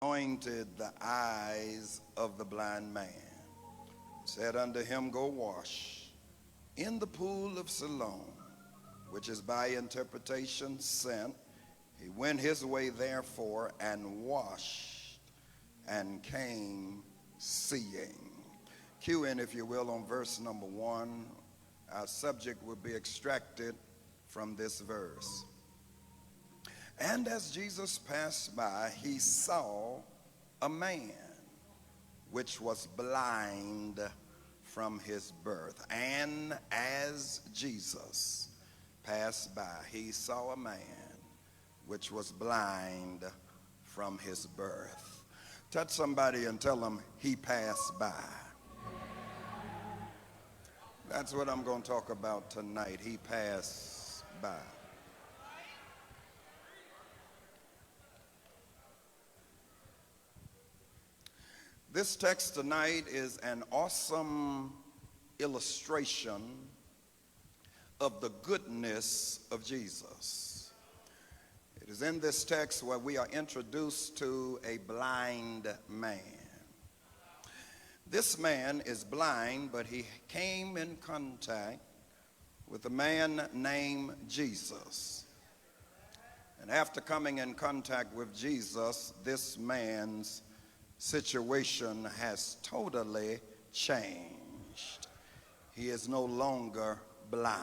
anointed the eyes of the blind man, said unto him, Go wash in the pool of Siloam, which is by interpretation sent. He went his way therefore and washed and came seeing. Cue in, if you will, on verse number 1. Our subject will be extracted from this verse. And as Jesus passed by, he saw a man which was blind from his birth. And as Jesus passed by, he saw a man which was blind from his birth. Touch somebody and tell them he passed by. That's what I'm going to talk about tonight. He passed by. This text tonight is an awesome illustration of the goodness of Jesus. It is in this text where we are introduced to a blind man. This man is blind, but he came in contact with a man named Jesus. And after coming in contact with Jesus, this man's situation has totally changed. He is no longer blind.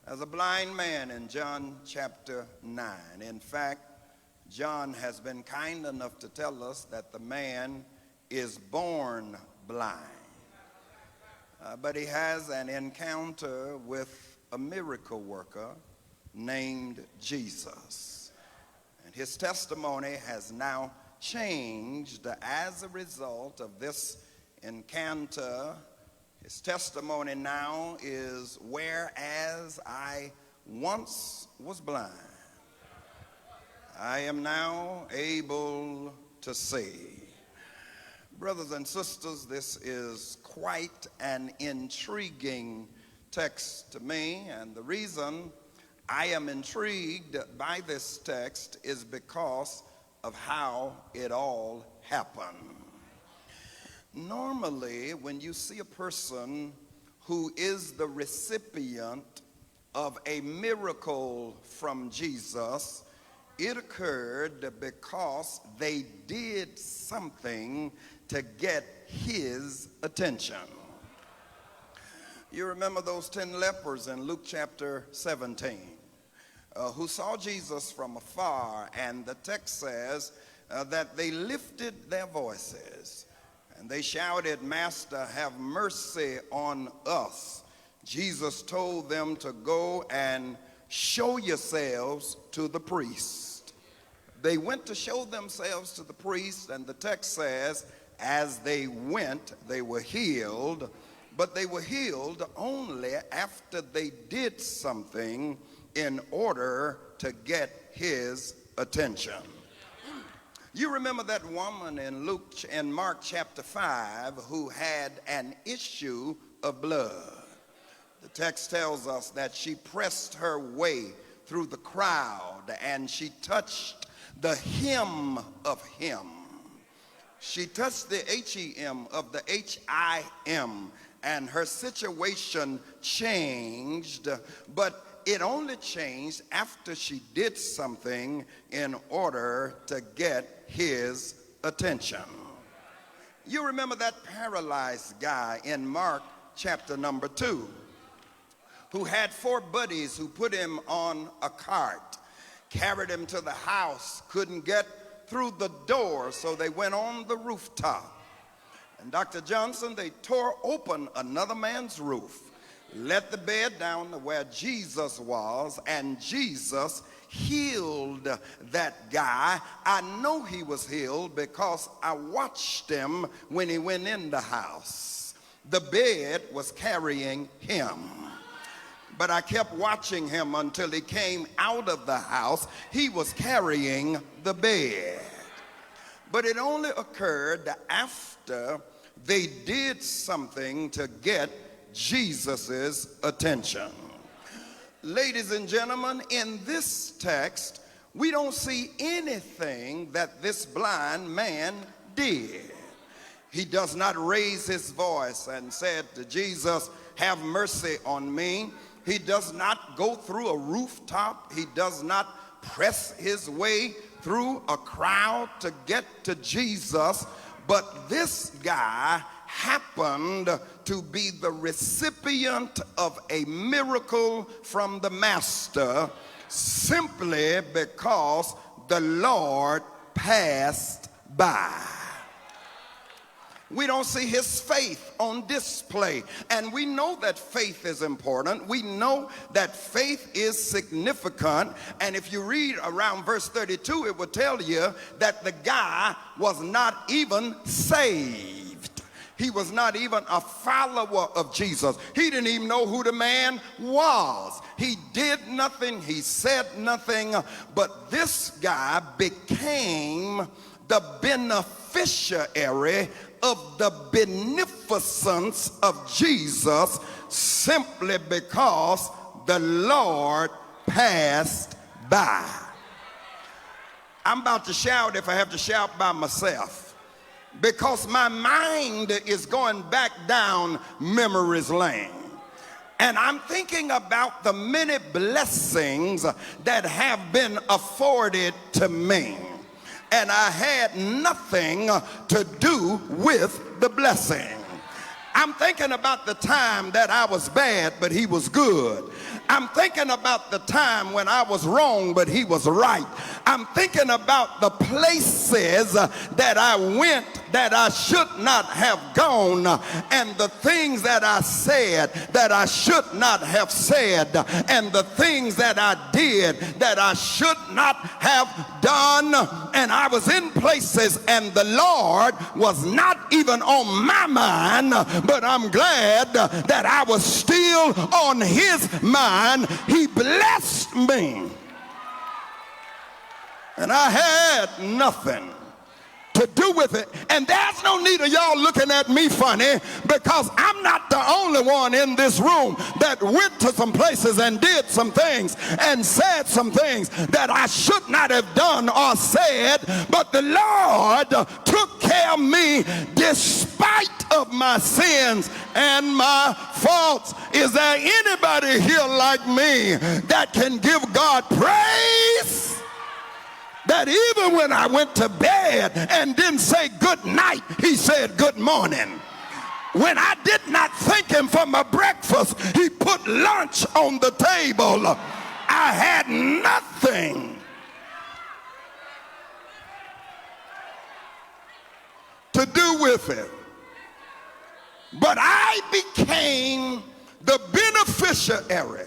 As a blind man in John chapter 9. In fact, John has been kind enough to tell us that the man is born blind. But he has an encounter with a miracle worker named Jesus. And his testimony has now changed as a result of this encounter. His testimony now is, whereas I once was blind, I am now able to see. Brothers and sisters, this is quite an intriguing text to me, and the reason I am intrigued by this text is because of how it all happened. Normally, when you see a person who is the recipient of a miracle from Jesus, it occurred because they did something to get his attention. You remember those 10 lepers in Luke chapter 17 who saw Jesus from afar, and the text says that they lifted their voices and they shouted, Master, have mercy on us. Jesus told them to go and show yourselves to the priest. They went to show themselves to the priest, and the text says, as they went, they were healed, but they were healed only after they did something in order to get his attention. You remember that woman in Mark chapter 5 who had an issue of blood. The text tells us that she pressed her way through the crowd and she touched the hem of him. She touched the H-E-M of the H-I-M, and her situation changed, but it only changed after she did something in order to get his attention. You remember that paralyzed guy in Mark chapter number 2 who had 4 buddies who put him on a cart, carried him to the house, couldn't get through the door, so they went on the rooftop. And Dr. Johnson, they tore open another man's roof, let the bed down to where Jesus was, and Jesus healed that guy. I know he was healed because I watched him when he went in the house. The bed was carrying him, but I kept watching him until he came out of the house. He was carrying the bed. But it only occurred after they did something to get Jesus's attention. Ladies and gentlemen, in this text, we don't see anything that this blind man did. He does not raise his voice and said to Jesus, have mercy on me. He does not go through a rooftop. He does not press his way through a crowd to get to Jesus. But this guy happened to be the recipient of a miracle from the Master simply because the Lord passed by. We don't see his faith on display. And we know that faith is important. We know that faith is significant. And if you read around verse 32, it will tell you that the guy was not even saved. He was not even a follower of Jesus. He didn't even know who the man was. He did nothing. He said nothing. But this guy became the beneficiary of the beneficence of Jesus simply because the Lord passed by. I'm about to shout if I have to shout by myself, because my mind is going back down memory's lane. And I'm thinking about the many blessings that have been afforded to me. And I had nothing to do with the blessing. I'm thinking about the time that I was bad, but he was good. I'm thinking about the time when I was wrong, but he was right. I'm thinking about the places that I went that I should not have gone, and the things that I said that I should not have said, and the things that I did that I should not have done. And I was in places and the Lord was not even on my mind, but I'm glad that I was still on his mind. He blessed me, and I had nothing to do with it. And there's no need of y'all looking at me funny, because I'm not the only one in this room that went to some places and did some things and said some things that I should not have done or said, but the Lord took care of me despite of my sins and my faults. Is there anybody here like me that can give God praise? That even when I went to bed and didn't say good night, he said good morning. When I did not thank him for my breakfast, he put lunch on the table. I had nothing to do with it. But I became the beneficiary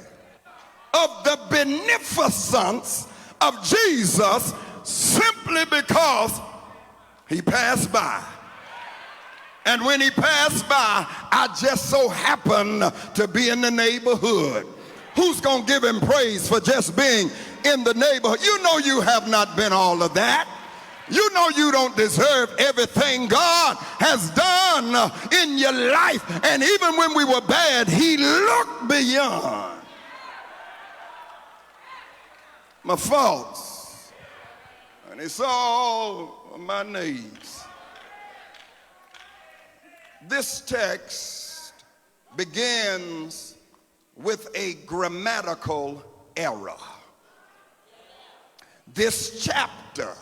of the beneficence of Jesus simply because he passed by. And when he passed by, I just so happened to be in the neighborhood. Who's gonna give him praise for just being in the neighborhood? You know you have not been all of that. You know you don't deserve everything God has done in your life. And even when we were bad, he looked beyond my faults, and he saw all my needs. This text begins with a grammatical error. This chapter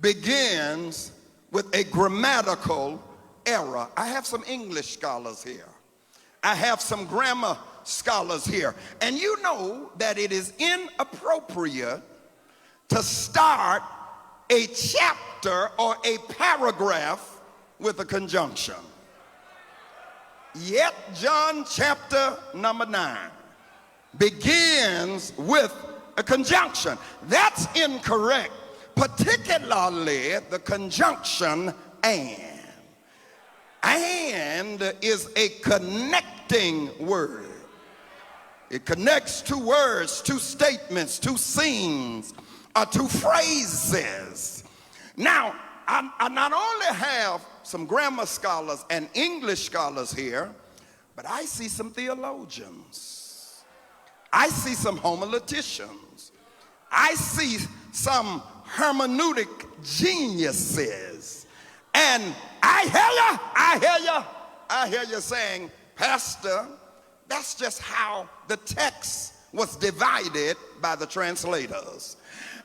begins with a grammatical error. I have some English scholars here. I have some grammar scholars here. And you know that it is inappropriate to start a chapter or a paragraph with a conjunction. Yet John chapter number 9 begins with a conjunction. That's incorrect, particularly the conjunction and. And is a connecting word. It connects two words, two statements, two scenes, or two phrases. Now, I not only have some grammar scholars and English scholars here, but I see some theologians. I see some homileticians. I see some hermeneutic geniuses, and I hear you saying, Pastor, that's just how the text was divided by the translators.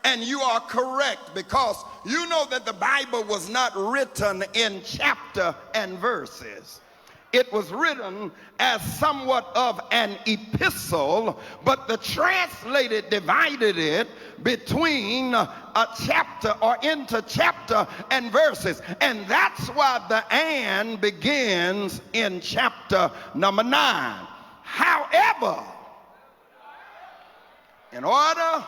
And you are correct, because you know that the Bible was not written in chapter and verses. It was written as somewhat of an epistle, but the translator divided it between a chapter or into chapter and verses. And that's why the and begins in chapter number 9. However, in order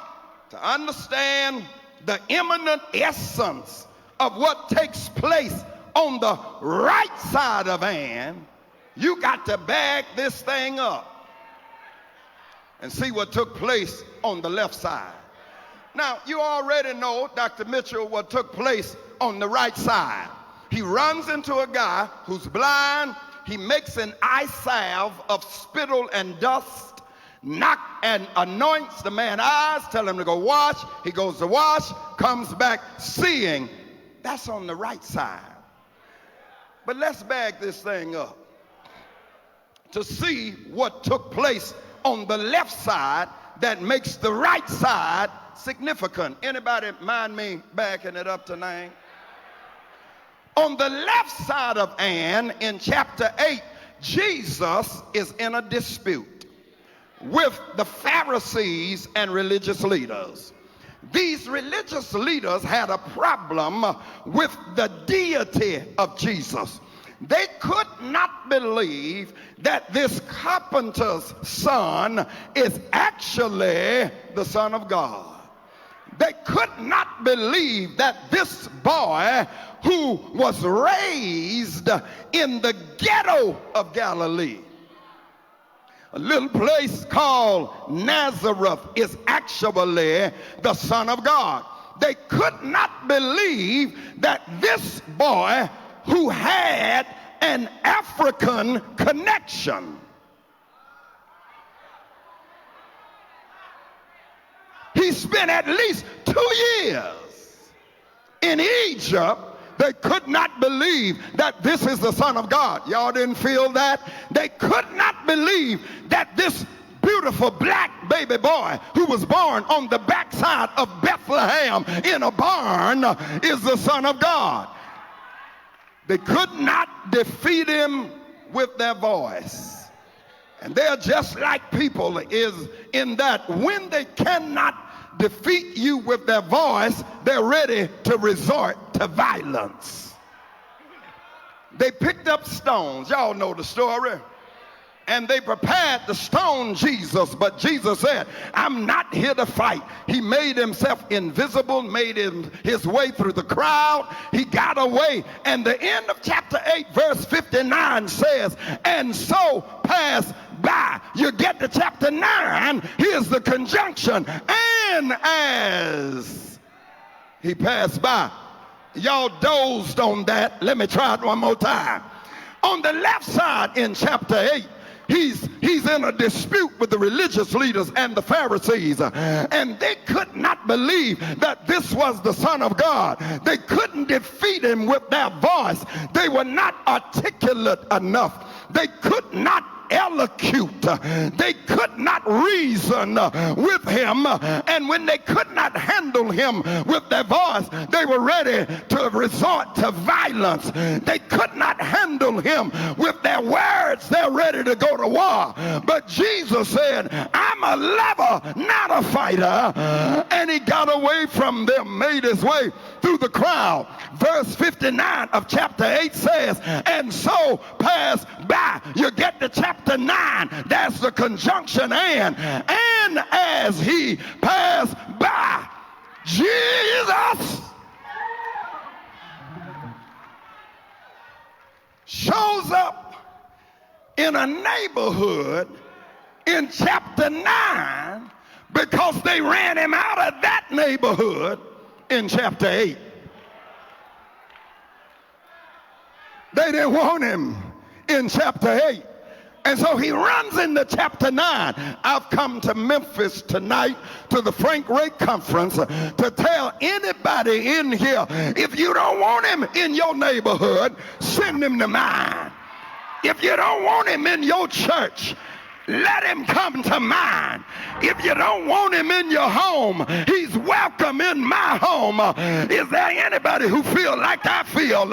to understand the imminent essence of what takes place on the right side of and, you got to bag this thing up and see what took place on the left side. Now, you already know, Dr. Mitchell, what took place on the right side. He runs into a guy who's blind. He makes an eye salve of spittle and dust, and anoints the man's eyes, tell him to go wash. He goes to wash, comes back seeing. That's on the right side. But let's bag this thing up to see what took place on the left side that makes the right side significant. Anybody mind me backing it up tonight? On the left side of and, in chapter 8, Jesus is in a dispute with the Pharisees and religious leaders. These religious leaders had a problem with the deity of Jesus. They could not believe that this carpenter's son is actually the Son of God. They could not believe that this boy, who was raised in the ghetto of Galilee, a little place called Nazareth, is actually the Son of God. They could not believe that this boy, who had an African connection, he spent at least 2 years in Egypt. They could not believe that this is the Son of God. Y'all didn't feel that? They could not believe that this beautiful black baby boy who was born on the backside of Bethlehem in a barn is the Son of God. They could not defeat him with their voice. And they're just like people is in that when they cannot defeat you with their voice, they're ready to resort to violence. They picked up stones. Y'all know the story. And they prepared to stone Jesus, but Jesus said, I'm not here to fight. He made himself invisible, made his way through the crowd. He got away. And the end of chapter 8, verse 59 says, and so passed by. You get to chapter 9, here's the conjunction. And as he passed by. Y'all dozed on that. Let me try it one more time. On the left side in chapter 8, He's in a dispute with the religious leaders and the Pharisees, and they could not believe that this was the Son of God. They couldn't defeat him with their voice. They were not articulate enough. They could not elocute. They could not reason with him, and when they could not handle him with their voice, they were ready to resort to violence. They could not handle him with their words. They're ready to go to war. But Jesus said, I'm a lover, not a fighter. And he got away from them, made his way through the crowd. Verse 59 of chapter 8 says, and so passed by. You get to chapter 9, that's the conjunction and as he passed by, Jesus shows up in a neighborhood in chapter 9 because they ran him out of that neighborhood in chapter 8. They didn't want him in chapter 8. And so he runs into chapter 9. I've come to Memphis tonight to the Frank Ray Conference to tell anybody in here, if you don't want him in your neighborhood, send him to mine. If you don't want him in your church, let him come to mine. If you don't want him in your home, he's welcome in my home. Is there anybody who feel like I feel?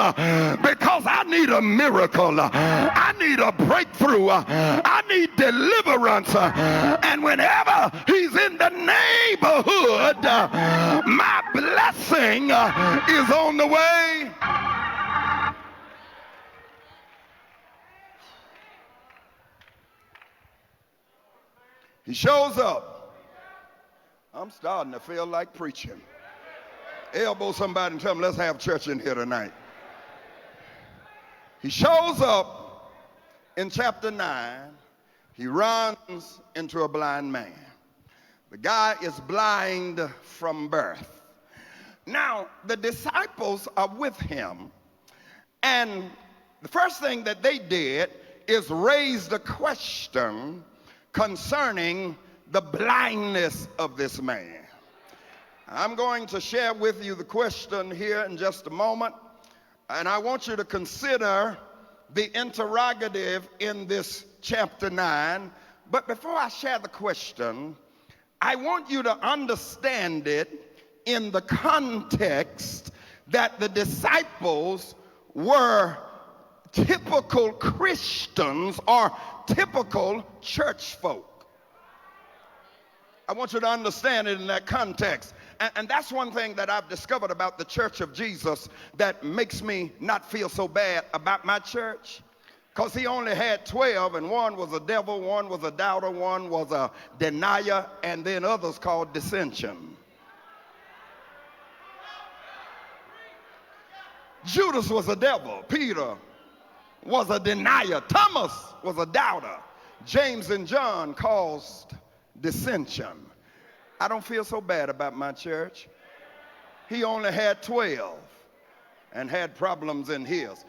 Because I need a miracle. I need a breakthrough. I need deliverance. And whenever he's in the neighborhood, my blessing is on the way. He shows up. I'm starting to feel like preaching. Elbow somebody and tell them, let's have church in here tonight. He shows up in chapter 9. He runs into a blind man. The guy is blind from birth. Now, the disciples are with him. And the first thing that they did is raise the question concerning the blindness of this man. I'm going to share with you the question here in just a moment, and I want you to consider the interrogative in this chapter 9. But before I share the question, I want you to understand it in the context that the disciples were typical Christians or typical church folk. I want you to understand it in that context. And that's one thing that I've discovered about the Church of Jesus that makes me not feel so bad about my church. Because he only had 12, and one was a devil, one was a doubter, one was a denier, and then others called dissension. Judas was a devil. Peter was a denier. Thomas was a doubter. James and John caused dissension. I don't feel so bad about my church. He only had 12 and had problems in his.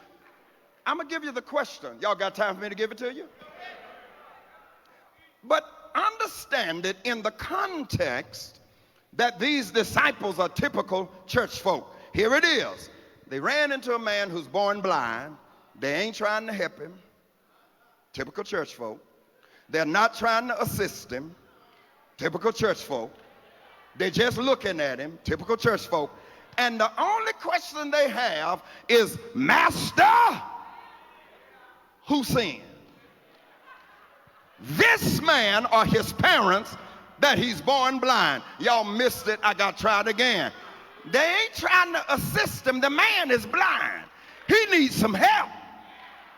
I'm going to give you the question. Y'all got time for me to give it to you? But understand it in the context that these disciples are typical church folk. Here it is. They ran into a man who's born blind. They ain't trying to help him. Typical church folk. They're not trying to assist him. Typical church folk. They're just looking at him. Typical church folk. And the only question they have is, Master, who sinned? This man or his parents that he's born blind? Y'all missed it. I got to try it again. They ain't trying to assist him. The man is blind. He needs some help.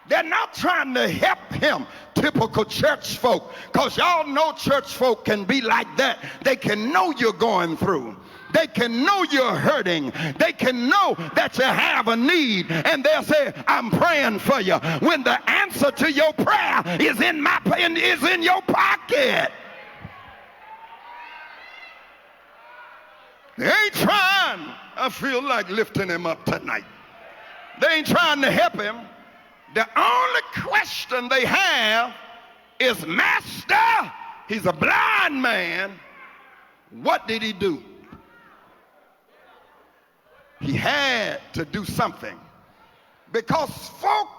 They're not trying to help him. Typical church folk. Because y'all know church folk can be like that. They can know you're going through. They can know you're hurting. They can know that you have a need. And they'll say, I'm praying for you. When the answer to your prayer is in your pocket. They ain't trying. I feel like lifting him up tonight. They ain't trying to help him. The only question they have is, Master, he's a blind man. What did he do? He had to do something. Because folk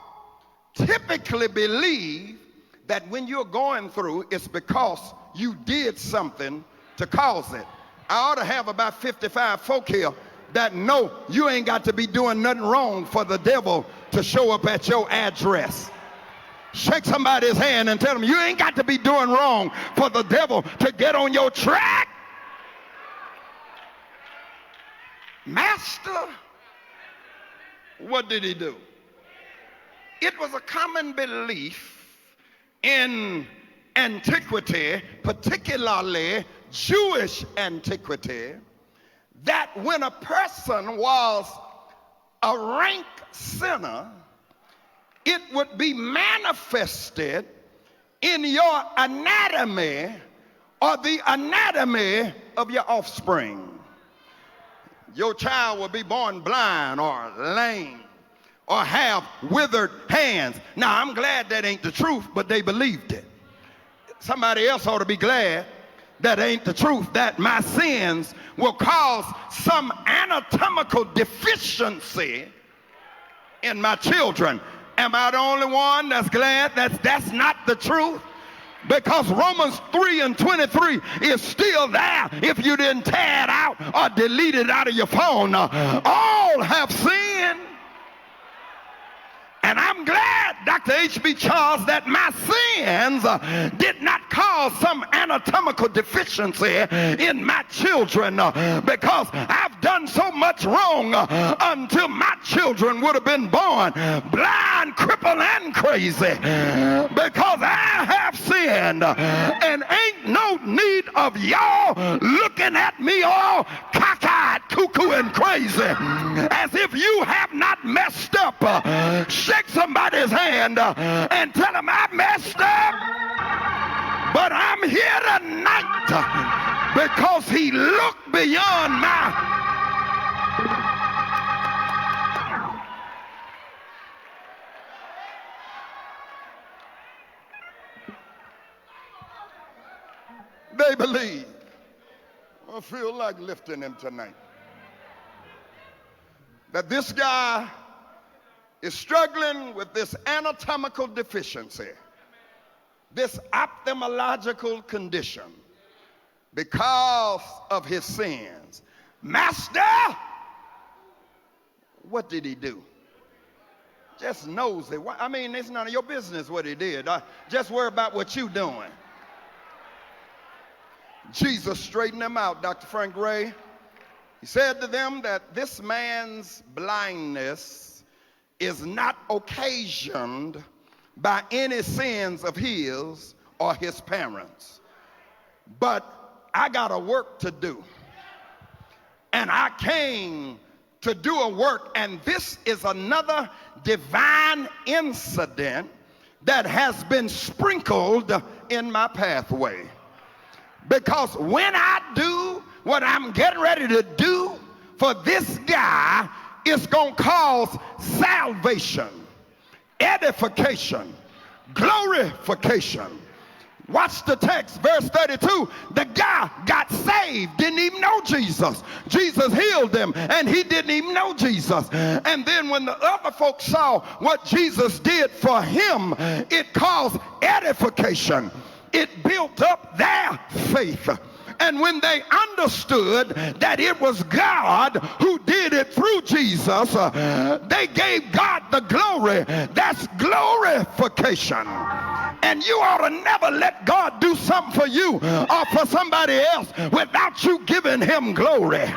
typically believe that when you're going through, it's because you did something to cause it. I ought to have about 55 folk here that know you ain't got to be doing nothing wrong for the devil to show up at your address. Shake somebody's hand and tell them you ain't got to be doing wrong for the devil to get on your track. Master, what did he do? It was a common belief in antiquity, particularly Jewish antiquity, that when a person was a rank sinner, it would be manifested in your anatomy or the anatomy of your offspring. Your child will be born blind or lame or have withered hands. Now, I'm glad that ain't the truth, but they believed it. Somebody else ought to be glad that ain't the truth, that my sins will cause some anatomical deficiency in my children. Am I the only one that's glad that's not the truth? Because Romans 3:23 is still there if you didn't tear it out or delete it out of your phone. All have sinned. And I'm glad, Dr. H.B. Charles, that my sins did not cause some anatomical deficiency in my children, because I've done so much wrong until my children would have been born blind, crippled, and crazy, because I have sinned. And ain't no need of y'all looking at me all cockeyed, cuckoo, and crazy as if you have not messed up. Shake somebody's hand and tell them I messed up, but I'm here tonight because he looked beyond my... They believe. I feel like lifting him tonight. That this guy is struggling with this anatomical deficiency, this ophthalmological condition, because of his sins. Master, what did he do? Just nosy. I mean, it's none of your business what he did. Just worry about what you're doing. Jesus straightened them out, Dr. Frank Ray. He said to them that this man's blindness is not occasioned by any sins of his or his parents. But I got a work to do. And I came to do a work, and this is another divine incident that has been sprinkled in my pathway. Because when I do what I'm getting ready to do for this guy, it's going to cause salvation, edification, glorification. Watch the text, verse 32. The guy got saved, didn't even know Jesus. Jesus healed him, and he didn't even know Jesus. And then when the other folks saw what Jesus did for him, it caused edification. It built up their faith. And when they understood that it was God who did it through Jesus, they gave God the glory. That's glorification. And you ought to never let God do something for you or for somebody else without you giving him glory.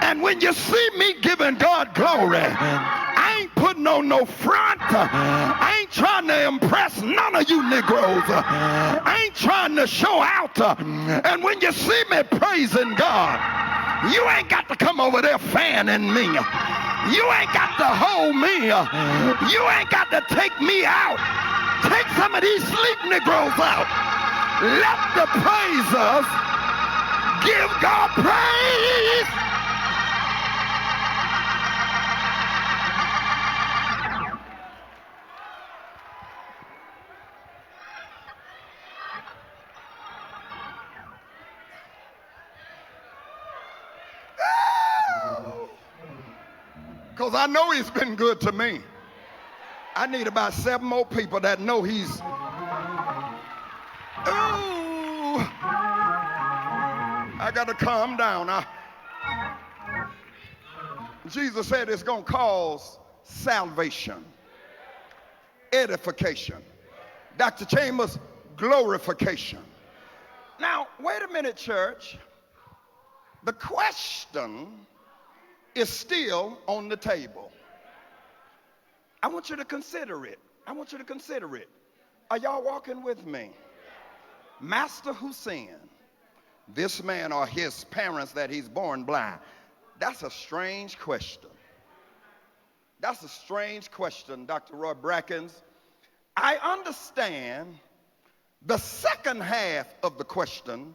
And when you see me giving God glory, I ain't putting on no front. I ain't trying to impress none of you Negroes. I ain't trying to show out. And when you see me praising God, you ain't got to come over there fanning me. You ain't got to hold me. You ain't got to take me out. Take some of these sleep Negroes out. Let the praisers give God praise. Because I know he's been good to me. I need about 7 more people that know he's... Ooh, I got to calm down. Jesus said it's going to cause salvation, edification. Dr. Chambers, glorification. Now, wait a minute, church. The question is still on the table. I want you to consider it. I want you to consider it. Are y'all walking with me? Master Hussein, this man or his parents that he's born blind, that's a strange question. That's a strange question, Dr. Roy Brackens. I understand the second half of the question.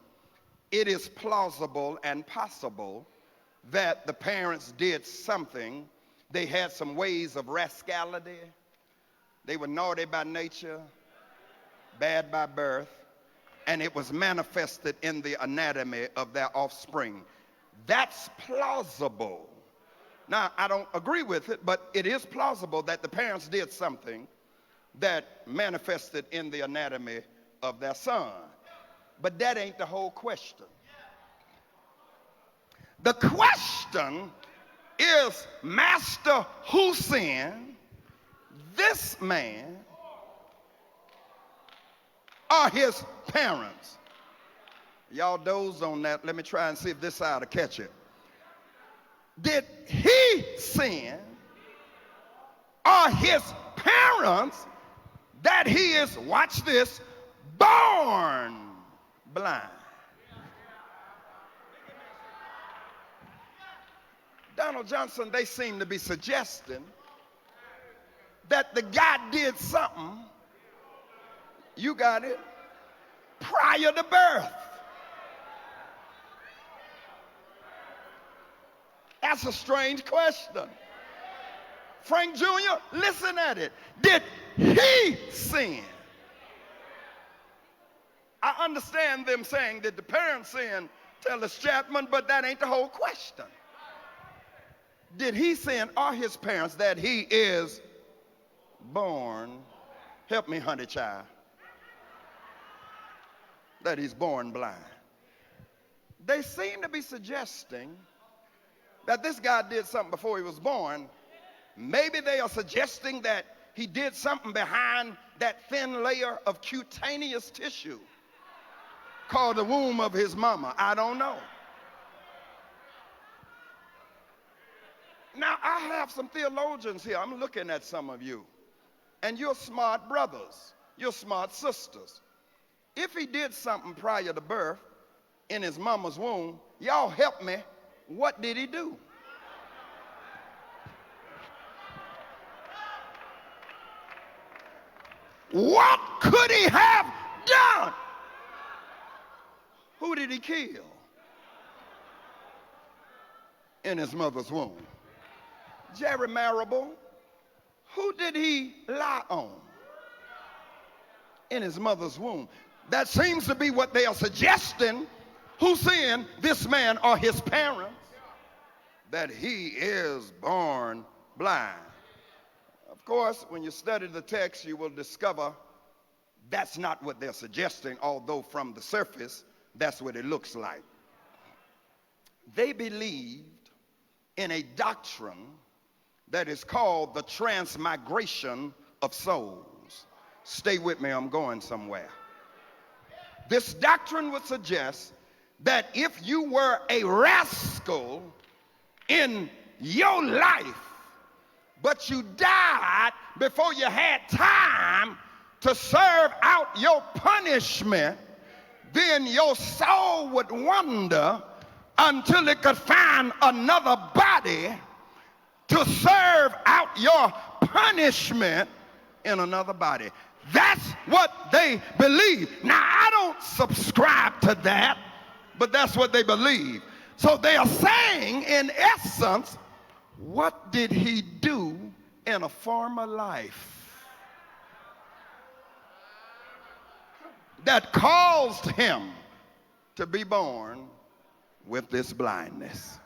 It is plausible and possible that the parents did something They had some ways of rascality. They were naughty by nature, bad by birth, and it was manifested in the anatomy of their offspring. That's plausible. Now, I don't agree with it, but it is plausible that the parents did something that manifested in the anatomy of their son. But that ain't the whole question. The question is, Master, who sinned, this man or his parents? Y'all dozed on that. Let me try and see if this side will catch it. Did he sin or his parents that he is, watch this, born blind? Donald Johnson, they seem to be suggesting that the guy did something, you got it, prior to birth. That's a strange question. Frank Jr., listen at it. Did he sin? I understand them saying that the parents sin, Tellis Chapman, but that ain't the whole question. Did he sin or his parents that he is born, help me, honey child, that he's born blind? They seem to be suggesting that this guy did something before he was born. Maybe they are suggesting that he did something behind that thin layer of cutaneous tissue called the womb of his mama. I don't know. Now, I have some theologians here. I'm looking at some of you. And you're smart brothers. You're smart sisters. If he did something prior to birth in his mama's womb, y'all help me. What did he do? What could he have done? Who did he kill in his mother's womb? Jerry Marable. Who did he lie on in his mother's womb? That seems to be what they are suggesting. Who sinned, this man or his parents, that he is born blind? Of course, when you study the text, you will discover that's not what they're suggesting, although from the surface, that's what it looks like. They believed in a doctrine that is called the transmigration of souls. Stay with me, I'm going somewhere. This doctrine would suggest that if you were a rascal in your life, but you died before you had time to serve out your punishment, then your soul would wander until it could find another body to serve out your punishment in another body. That's what they believe. Now, I don't subscribe to that, but that's what they believe. So they are saying, in essence, what did he do in a former life that caused him to be born with this blindness?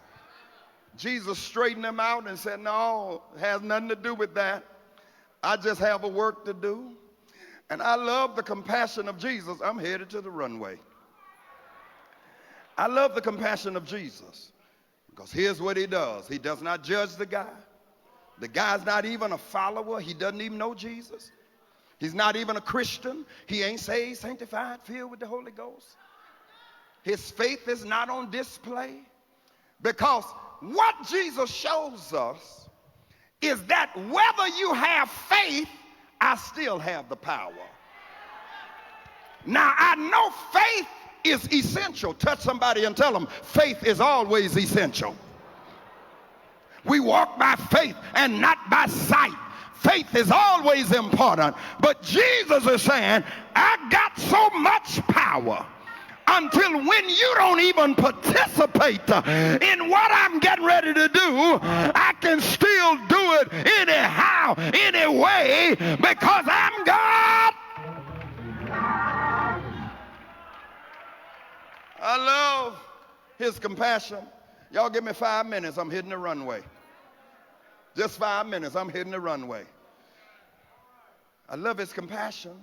Jesus straightened him out and said, no, it has nothing to do with that. I just have a work to do. And I love the compassion of Jesus. I'm headed to the runway. I love the compassion of Jesus because here's what he does. He does not judge the guy. The guy's not even a follower. He doesn't even know Jesus. He's not even a Christian. He ain't saved, sanctified, filled with the Holy Ghost. His faith is not on display, because what Jesus shows us is that whether you have faith, I still have the power. Now, I know faith is essential. Touch somebody and tell them faith is always essential. We walk by faith and not by sight. Faith is always important. But Jesus is saying, I got so much power. until when you don't even participate in what I'm getting ready to do, I can still do it anyhow, anyway, because I'm God. I love his compassion. Y'all give me 5 minutes, I'm hitting the runway. Just 5 minutes, I'm hitting the runway. I love his compassion.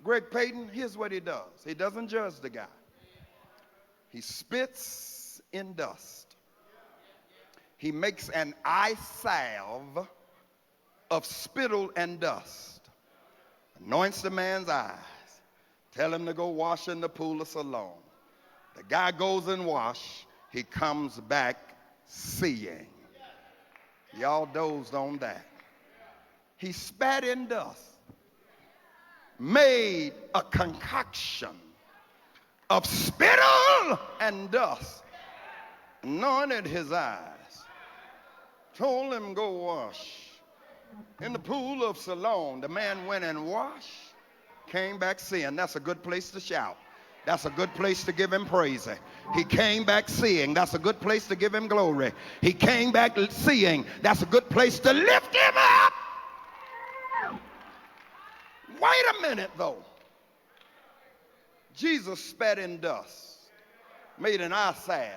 Greg Payton, here's what he does. He doesn't judge the guy. He spits in dust. He makes an eye salve of spittle and dust. Anoints the man's eyes. Tell him to go wash in the pool of Siloam. The guy goes and wash. He comes back seeing. Y'all dozed on that. He spat in dust. Made a concoction of spittle and dust, anointed his eyes, told him go wash in the pool of Siloam. The man went and washed, came back seeing. That's a good place to shout. That's a good place to give him praise. He came back seeing. That's a good place to give him glory. He came back seeing. That's a good place to lift him up. Wait a minute, though. Jesus spat in dust, made an eye salve.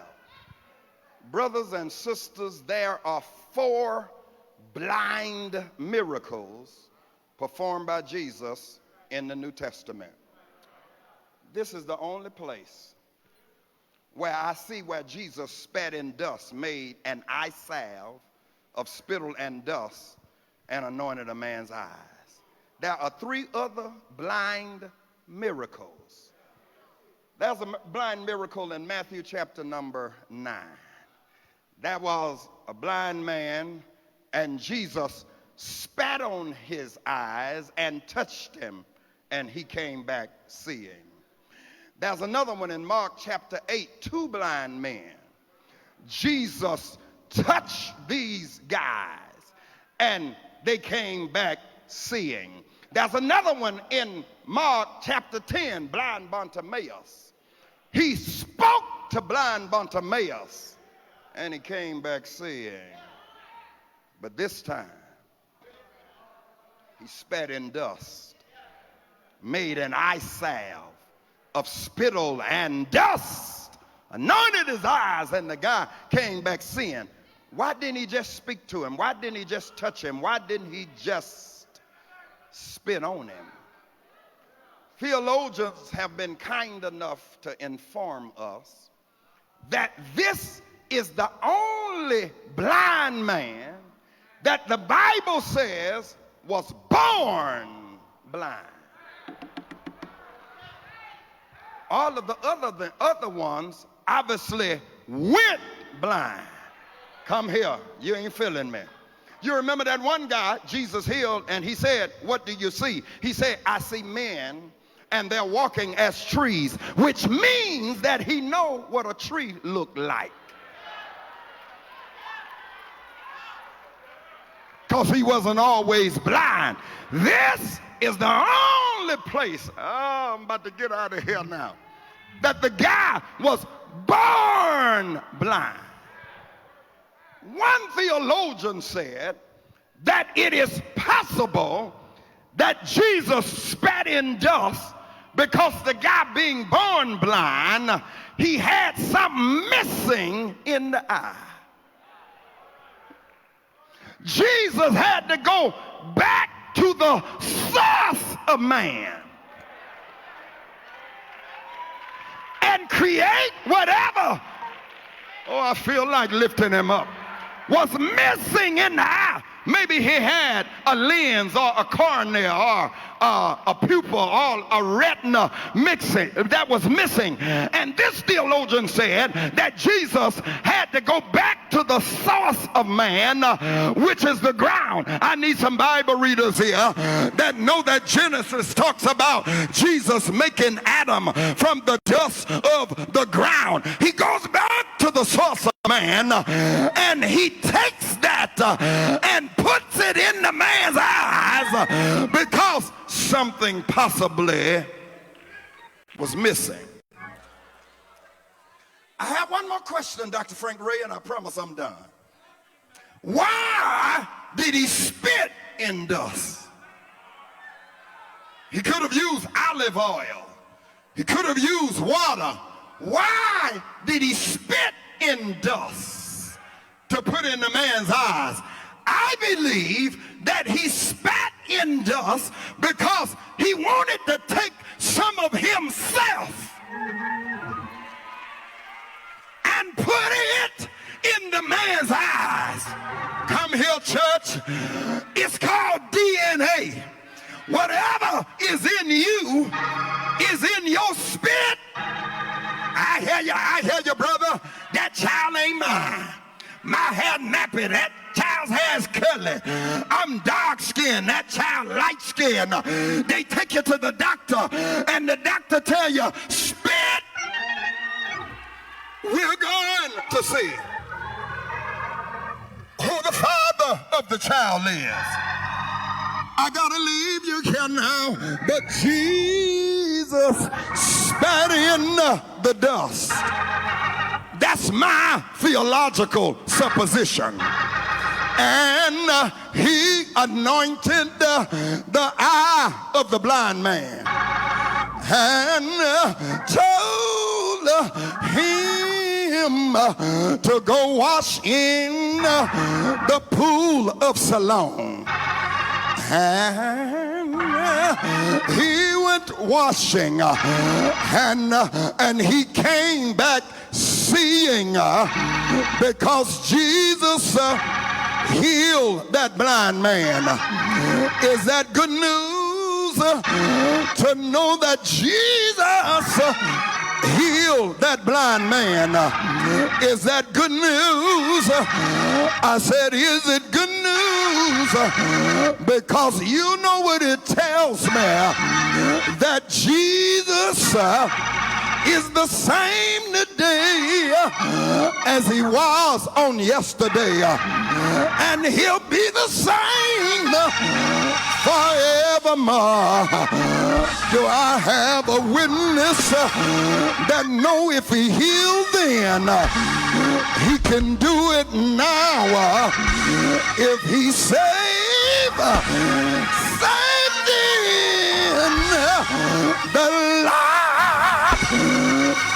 Brothers and sisters, there are 4 blind miracles performed by Jesus in the New Testament. This is the only place where I see where Jesus spat in dust, made an eye salve of spittle and dust, and anointed a man's eyes. There are 3 other blind miracles. There's a blind miracle in Matthew chapter number 9. There was a blind man, and Jesus spat on his eyes and touched him, and he came back seeing. There's another one in Mark chapter 8, 2 blind men. Jesus touched these guys, and they came back seeing. There's another one in Mark chapter 10, blind Bartimaeus. He spoke to blind Bartimaeus, and he came back seeing. But this time, he spat in dust, made an eye salve of spittle and dust, anointed his eyes, and the guy came back seeing. Why didn't he just speak to him? Why didn't he just touch him? Why didn't he just spit on him? Theologians have been kind enough to inform us that this is the only blind man that the Bible says was born blind. All of the other ones obviously went blind. Come here, you ain't feeling me. You remember that one guy Jesus healed, and he said, what do you see? He said, I see men, and they're walking as trees, which means that he know what a tree looked like. Because he wasn't always blind. This is the only place, I'm about to get out of here now, that the guy was born blind. One theologian said that it is possible that Jesus spat in dust because the guy being born blind, he had something missing in the eye. Jesus had to go back to the source of man and create whatever, oh, I feel like lifting him up, was missing in the eye. Maybe he had a lens or a cornea or a pupil or a retina mixing that was missing. And this theologian said that Jesus had to go back to the source of man, which is the ground. I need some Bible readers here that know that Genesis talks about Jesus making Adam from the dust of the ground. He goes back to the source of man, and he takes that and puts it in the man's eyes because something possibly was missing. I have one more question, Dr. Frank Ray, and I promise I'm done. Why did he spit in dust? He could have used olive oil. He could have used water. Why did he spit in dust to put in the man's eyes? I believe that he spat in dust because he wanted to take some of himself and put it in the man's eyes. Come here, church. It's called DNA. Whatever is in you is in your spit. I hear you, brother. That child ain't mine. My hair nappy, that child's hair is curly. I'm dark-skinned, that child light-skinned. They take you to the doctor, and the doctor tell you, spit. We're going to see who the father of the child is. I gotta leave you here now, but Jesus spat in the dust. That's my theological supposition. And he anointed the eye of the blind man and told him to go wash in the pool of Siloam. And he went washing, and he came back seeing, because Jesus healed that blind man. Is that good news? To know that Jesus healed that blind man. Is that good news? I said, is it good news? Because you know what it tells me, that Jesus is the same today as he was on yesterday, and he'll be the same forevermore. Do I have a witness that know if he healed then, he can do it now? If he saved then, the Lord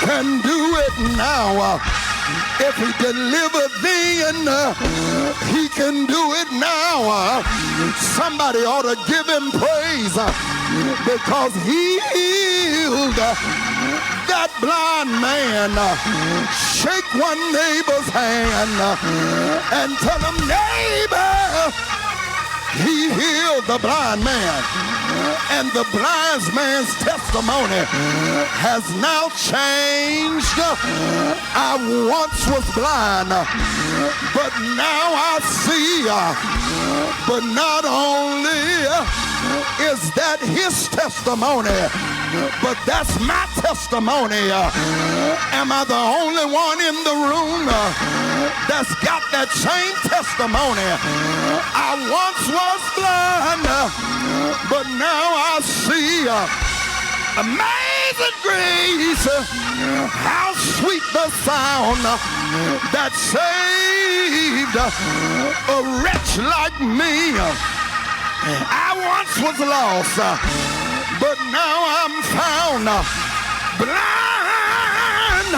can do it now. If he delivered then, he can do it now. Somebody ought to give him praise, because he healed that blind man. Shake one neighbor's hand and tell him, neighbor, he healed the blind man. And the blind man's testimony has now changed. I once was blind, but now I see. But not only is that his testimony, but that's my testimony. Am I the only one in the room that's got that same testimony? I once was blind, but now I see. Amazing grace, how sweet the sound that saved a wretch like me. I once was lost, but now I'm found. Blind,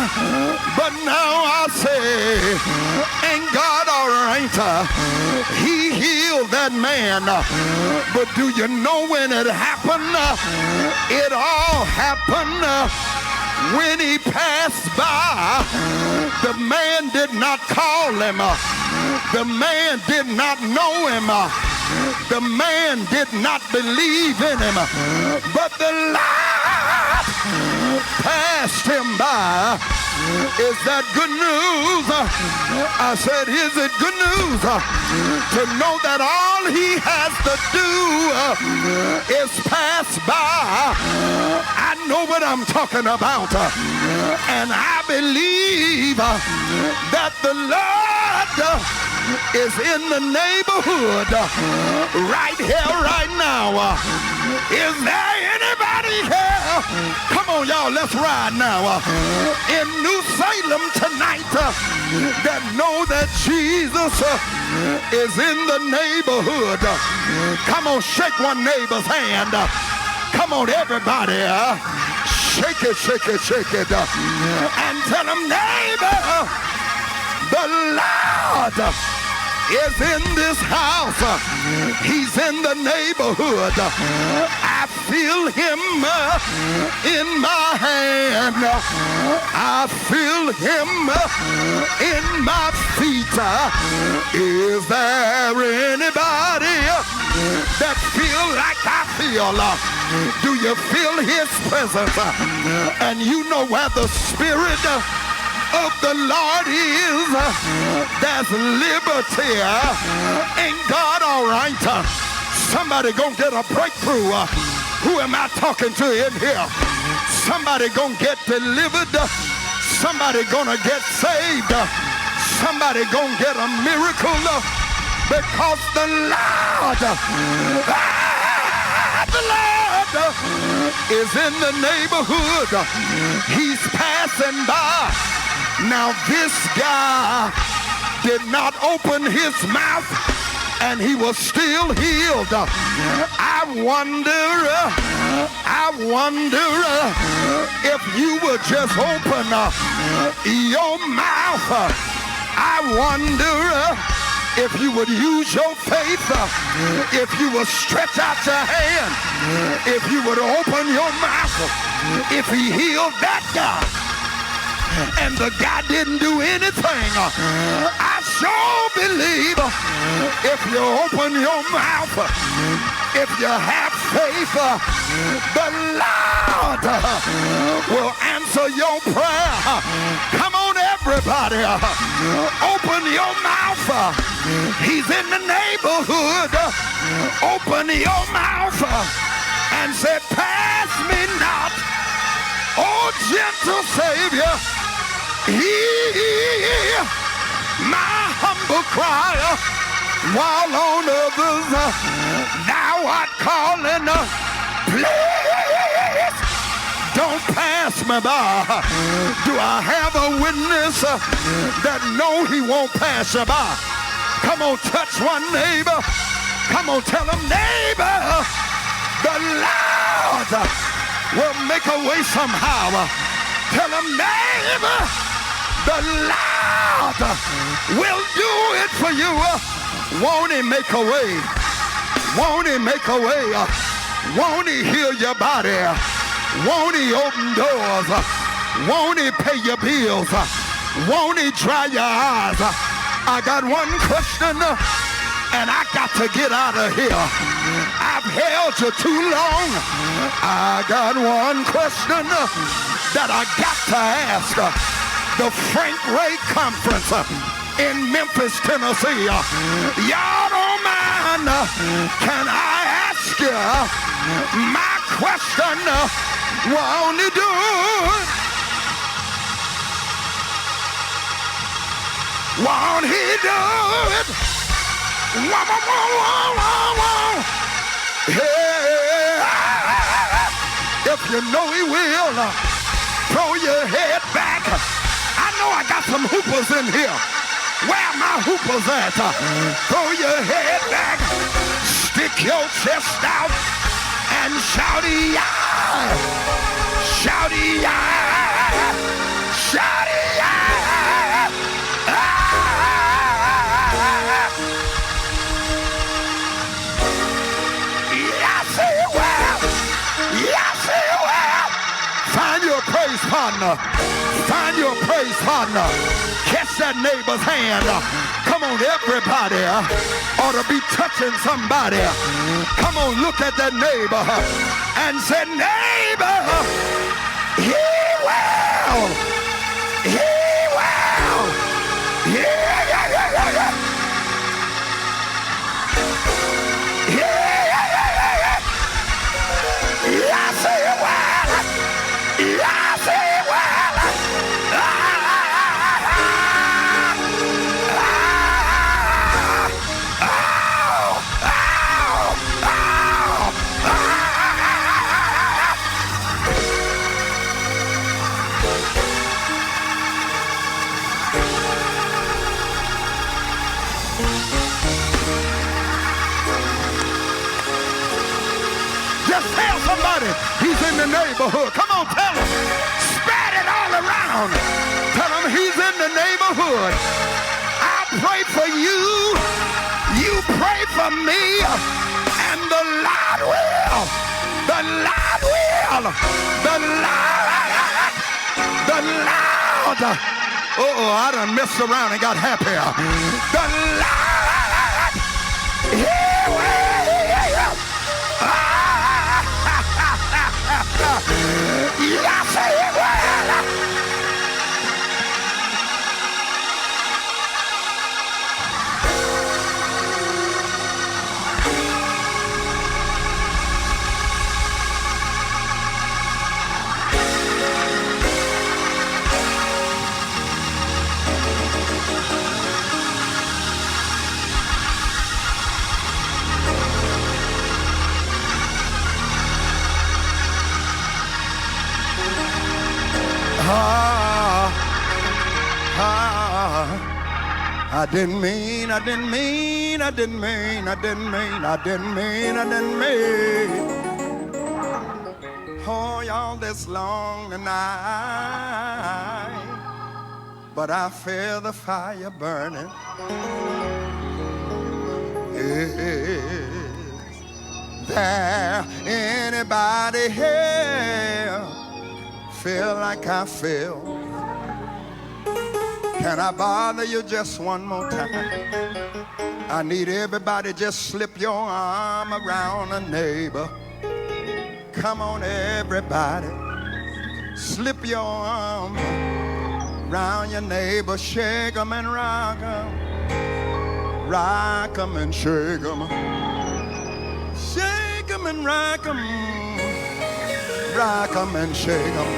but now I say, ain't God all right? He healed that man. But do you know when it happened? It all happened when he passed by. The man did not call him. The man did not know him. The man did not believe in him. But the Lord passed him by. Is that good news? I said, is it good news to know that all he has to do is pass by? I know what I'm talking about, and I believe that the Lord is in the neighborhood right here, right now. Is there anybody here? Come on, y'all, let's ride now. In New Salem tonight that know that Jesus is in the neighborhood. Come on, shake one neighbor's hand. Come on, everybody. Shake it, shake it, shake it. And tell them, neighbor, the Lord is in this house. He's in the neighborhood. I feel him in my hand. I feel him in my feet. Is there anybody that feel like I feel? Do you feel his presence? And you know where the Spirit of the Lord is, there's liberty. Ain't God all right? Somebody gonna get a breakthrough. Who am I talking to in here? Somebody gonna get delivered. Somebody gonna get saved. Somebody gonna get a miracle because the Lord is in the neighborhood. He's passing by. Now this guy did not open his mouth and he was still healed. I wonder if you would just open your mouth. I wonder if you would use your faith, if you would stretch out your hand, if you would open your mouth, if he healed that guy and the guy didn't do anything. I sure believe if you open your mouth, if you have faith, the Lord will answer your prayer. Come on, everybody, open your mouth. He's in the neighborhood. Open your mouth and say, pass me not, oh gentle Savior. Hear my humble cry while on others thou art calling. Please don't pass me by. Do I have a witness that know he won't pass you by? Come on, touch one neighbor. Come on, tell him, neighbor, the Lord will make a way somehow. Tell him, neighbor, the Lord will do it for you. Won't he make a way? Won't he make a way? Won't he heal your body? Won't he open doors? Won't he pay your bills? Won't he dry your eyes? I got one question and I got to get out of here. I've held you too long. I got one question that I got to ask. The Frank Ray Conference in Memphis, Tennessee. Y'all don't mind, can I ask you my question? Won't he do it? Won't he do it? Yeah. If you know he will, throw your head back. I know I got some hoopers in here. Where are my hoopers at? Throw your head back, stick your chest out, and shout yeah! Shout yeah! Shout yeah! Yes, he will! Yes, he will! Find your praise partner. Find your praise partner. Catch that neighbor's hand. Come on, everybody ought to be touching somebody. Come on, look at that neighbor and say, neighbor, he will. He will. Yeah. Yes, he will. Yes, he will. Just tell somebody he's in the neighborhood. Come on, tell him. Spread it all around. Tell him he's in the neighborhood. I pray for you. You pray for me. And the Lord will. The Lord will. The Lord. The Lord. I done messed around and got happy. The Lord. He will. Yes, he will. I didn't mean. Oh, y'all, this long tonight, but I feel the fire burning. Is there anybody here feel like I feel? Can I bother you just one more time? I need everybody just slip your arm around a neighbor. Come on, everybody. Slip your arm around your neighbor. Shake 'em and rock 'em. Rock 'em and shake 'em. Shake 'em and rock 'em. Rock 'em and shake 'em.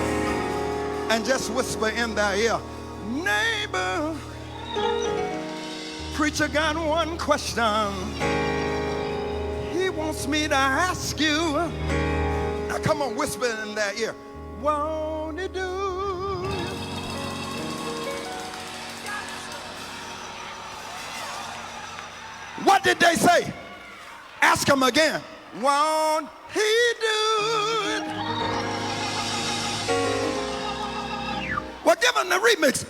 And just whisper in their ear, neighbor, preacher got one question. He wants me to ask you. Now come on, whisper in their ear. Won't he do? What did they say? Ask him again. Won't he do it? Well, give him the remix.